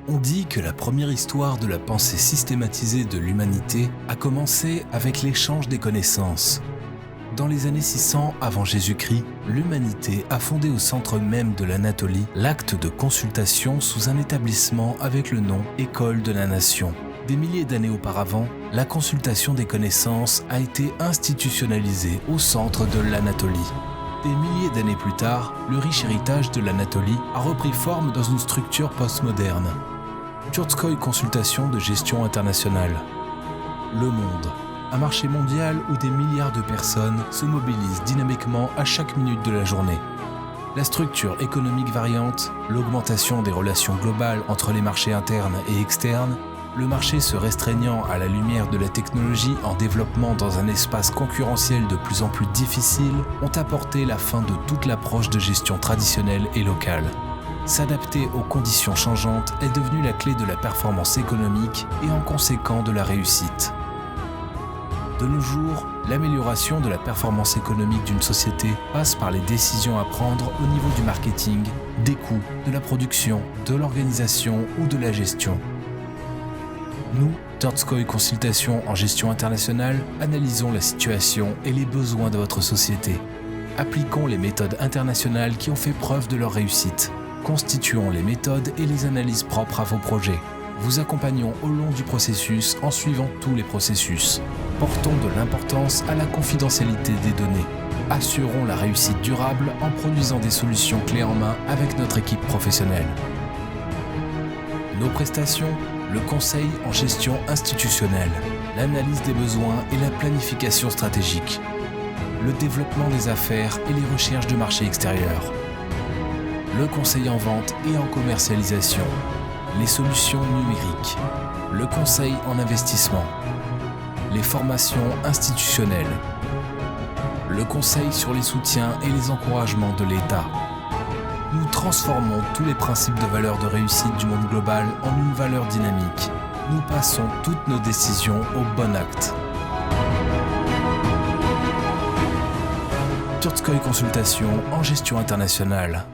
On dit que la première histoire de la pensée systématisée de l'humanité a commencé avec l'échange des connaissances. Dans les années 600 avant Jésus-Christ, l'humanité a fondé au centre même de l'Anatolie l'acte de consultation sous un établissement avec le nom École de la Nation. Des milliers d'années auparavant, la consultation des connaissances a été institutionnalisée au centre de l'Anatolie. Des milliers d'années plus tard, le riche héritage de l'Anatolie a repris forme dans une structure postmoderne. Tchurtskoï Consultation de gestion internationale. Le monde. Un marché mondial où des milliards de personnes se mobilisent dynamiquement à chaque minute de la journée. La structure économique variante, l'augmentation des relations globales entre les marchés internes et externes, le marché se restreignant à la lumière de la technologie en développement dans un espace concurrentiel de plus en plus difficile, ont apporté la fin de toute l'approche de gestion traditionnelle et locale. S'adapter aux conditions changeantes est devenu la clé de la performance économique et en conséquent de la réussite. De nos jours, l'amélioration de la performance économique d'une société passe par les décisions à prendre au niveau du marketing, des coûts, de la production, de l'organisation ou de la gestion. Nous, Tchurtskoï Consultation en gestion internationale, analysons la situation et les besoins de votre société. Appliquons les méthodes internationales qui ont fait preuve de leur réussite. Constituons les méthodes et les analyses propres à vos projets. Vous accompagnons au long du processus en suivant tous les processus. Portons de l'importance à la confidentialité des données. Assurons la réussite durable en produisant des solutions clés en main avec notre équipe professionnelle. Nos prestations, le conseil en gestion institutionnelle, l'analyse des besoins et la planification stratégique, le développement des affaires et les recherches de marché extérieur, le conseil en vente et en commercialisation, les solutions numériques, le conseil en investissement, les formations institutionnelles, le conseil sur les soutiens et les encouragements de l'État. Nous transformons tous les principes de valeur de réussite du monde global en une valeur dynamique. Nous passons toutes nos décisions au bon acte. Tchurtskoï Consultation en gestion internationale.